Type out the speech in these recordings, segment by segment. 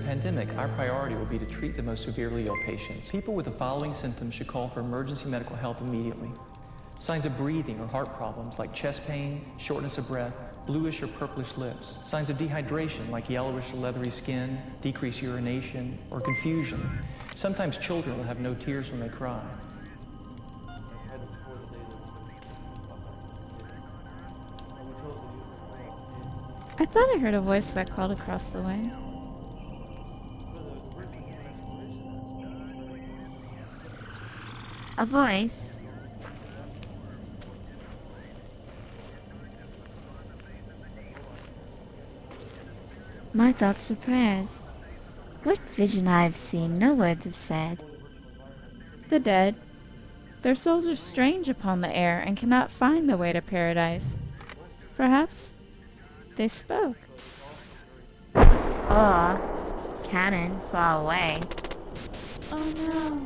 pandemic, our priority will be to treat the most severely ill patients. People with the following symptoms should call for emergency medical help immediately. Signs of breathing or heart problems like chest pain, shortness of breath, bluish or purplish lips. Signs of dehydration like yellowish leathery skin, decreased urination, or confusion. Sometimes children will have no tears when they cry. I thought I heard a voice that called across the way. A voice? My thoughts are prayers. What vision I have seen, no words have said. The dead. Their souls are strange upon the air and cannot find the way to paradise. Perhaps they spoke. Or, cannon far away. Oh no.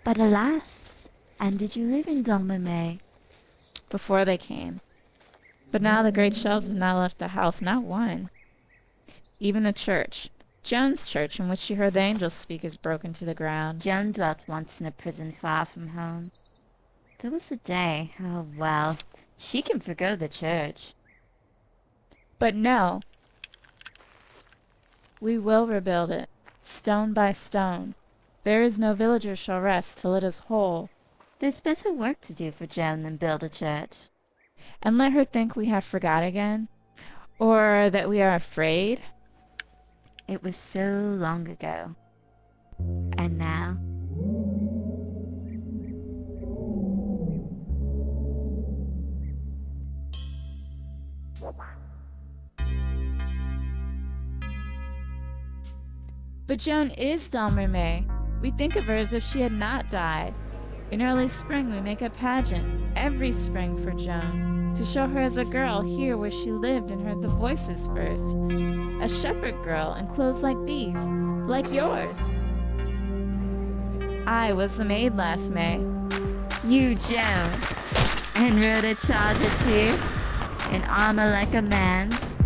But alas, and did you live in Dommermay? Before they came. But now the great shells have not left the house, not one. Even the church, Joan's church, in which she heard the angels speak, is broken to the ground. Joan dwelt once in a prison far from home. There was a day, oh well, she can forgo the church. But no. We will rebuild it, stone by stone. There is no villager shall rest till it is whole. There's better work to do for Joan than build a church. And let her think we have forgot again? Or that we are afraid? It was so long ago. And now? But Joan is Dommermay. We think of her as if she had not died. In early spring we make a pageant, every spring for Joan, to show her as a girl here where she lived and heard the voices first. A shepherd girl in clothes like these, like yours. I was the maid last May. You, Joan, and rode a charger too, in armor like a man's,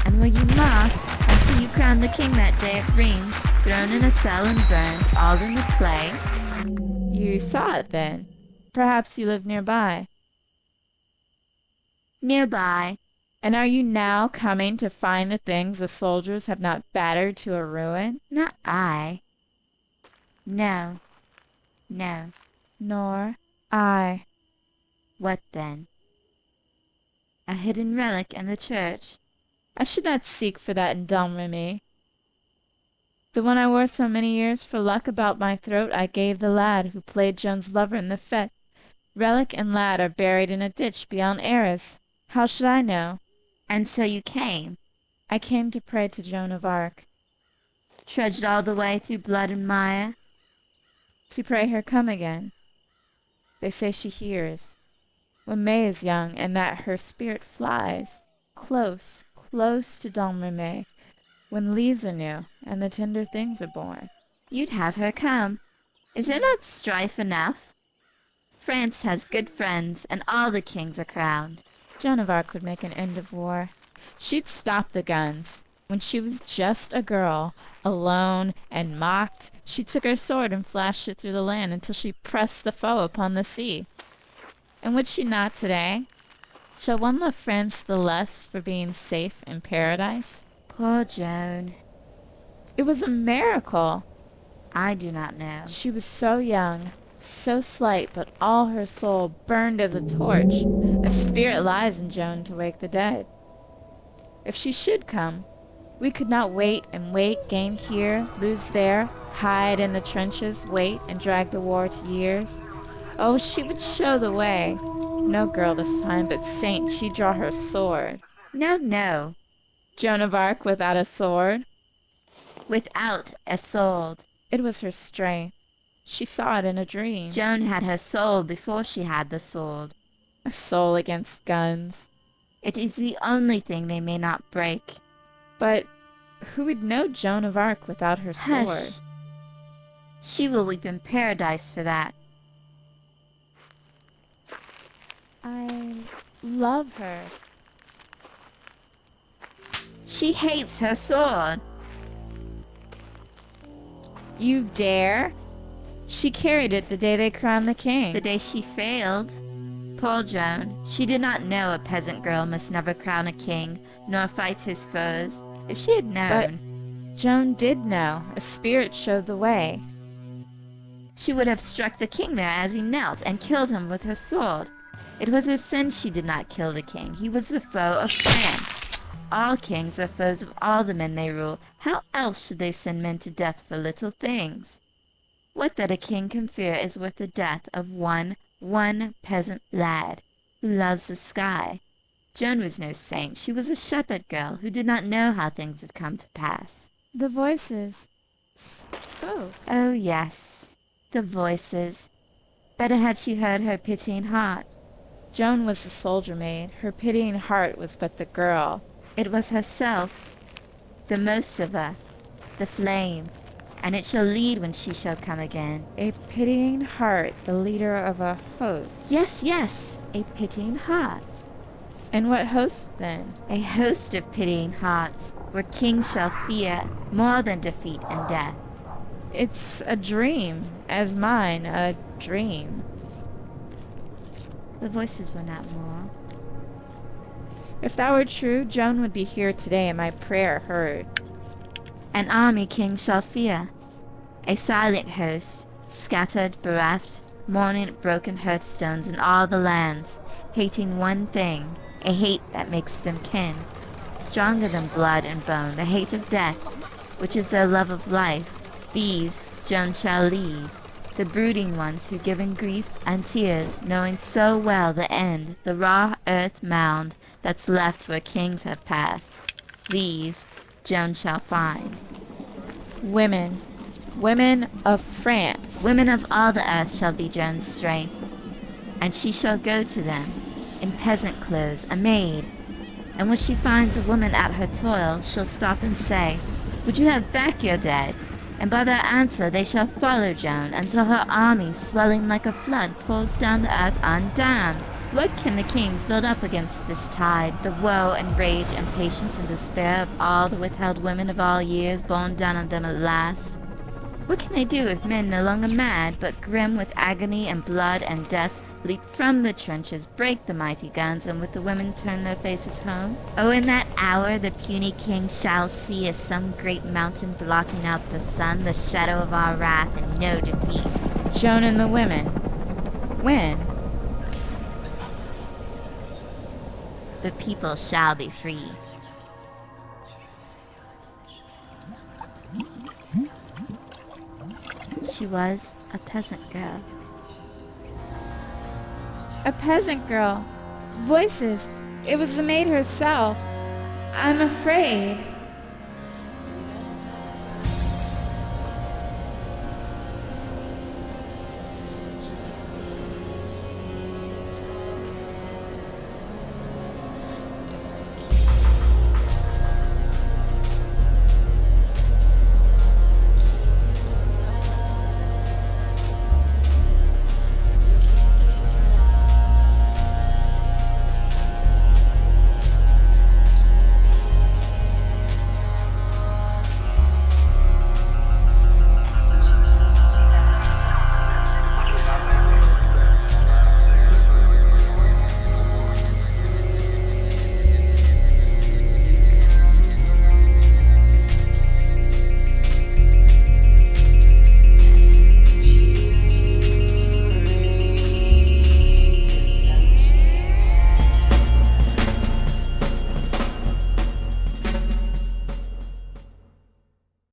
and were you masked until you crowned the king that day at Rheims, thrown in a cell and burned, all in the play? You saw it then. Perhaps you live nearby. Nearby. And are you now coming to find the things the soldiers have not battered to a ruin? Not I. No. No. Nor I. What then? A hidden relic in the church? I should not seek for that in Domremy. The one I wore so many years for luck about my throat I gave the lad who played Joan's lover in the fete. Relic and lad are buried in a ditch beyond Arras. How should I know? And so you came, I came to pray to Joan of Arc, trudged all the way through blood and mire. to pray her come again. They say she hears, when May is young, and that her spirit flies, close, close to Domremy, when leaves are new, and the tender things are born. You'd have her come. Is there not strife enough? France has good friends, and all the kings are crowned. Joan of Arc would make an end of war. She'd stop the guns. When she was just a girl, alone and mocked, she took her sword and flashed it through the land until she pressed the foe upon the sea. And would she not today? Shall one love France the less for being safe in paradise? Poor Joan. It was a miracle. I do not know. She was so young, so slight, but all her soul burned as a torch. A spirit lies in Joan to wake the dead. If she should come, we could not wait and wait, gain here, lose there, hide in the trenches, wait and drag the war to years. Oh, she would show the way. No girl this time, but saint, she'd draw her sword. No, no. Joan of Arc without a sword? Without a sword. It was her strength. She saw it in a dream. Joan had her soul before she had the sword. A soul against guns. It is the only thing they may not break. But who would know Joan of Arc without her sword? Hush. She will weep in paradise for that. I love her. She hates her sword. You dare? She carried it the day they crowned the king. The day she failed. Poor Joan. She did not know a peasant girl must never crown a king, nor fight his foes. If she had known... But Joan did know. A spirit showed the way. She would have struck the king there as he knelt, and killed him with her sword. It was her sin she did not kill the king. He was the foe of France. All kings are foes of all the men they rule. How else should they send men to death for little things? What that a king can fear is worth the death of one peasant lad who loves the sky. Joan was no saint. She was a shepherd girl who did not know how things would come to pass. The voices spoke. Oh, yes, the voices. Better had she heard her pitying heart. Joan was the soldier maid. Her pitying heart was but the girl. It was herself, the most of her, the flame, and it shall lead when she shall come again. A pitying heart, the leader of a host. Yes, yes, a pitying heart. And what host then? A host of pitying hearts, where kings shall fear more than defeat and death. It's a dream, as mine, a dream. The voices were not more. If that were true, Joan would be here today and my prayer heard. An army king shall fear, a silent host, scattered, bereft, mourning at broken hearthstones in all the lands, hating one thing, a hate that makes them kin, stronger than blood and bone, the hate of death, which is their love of life. These Joan shall lead, the brooding ones who give in grief and tears, knowing so well the end, the raw earth mound that's left where kings have passed. These Joan shall find. Women. Women of France. Women of all the earth shall be Joan's strength, and she shall go to them, in peasant clothes, a maid. And when she finds a woman at her toil, she'll stop and say, "Would you have back your dead?" And by their answer they shall follow Joan, until her army, swelling like a flood, pours down the earth undammed. What can the kings build up against this tide, the woe and rage and patience and despair of all the withheld women of all years borne down on them at last? What can they do if men no longer mad, but grim with agony and blood and death, leap from the trenches, break the mighty guns, and with the women turn their faces home? Oh, in that hour the puny king shall see as some great mountain blotting out the sun, the shadow of our wrath, and no defeat. Joan and the women. When? The people shall be free. she was a peasant girl. A peasant girl. Voices. It was the maid herself. I'm afraid.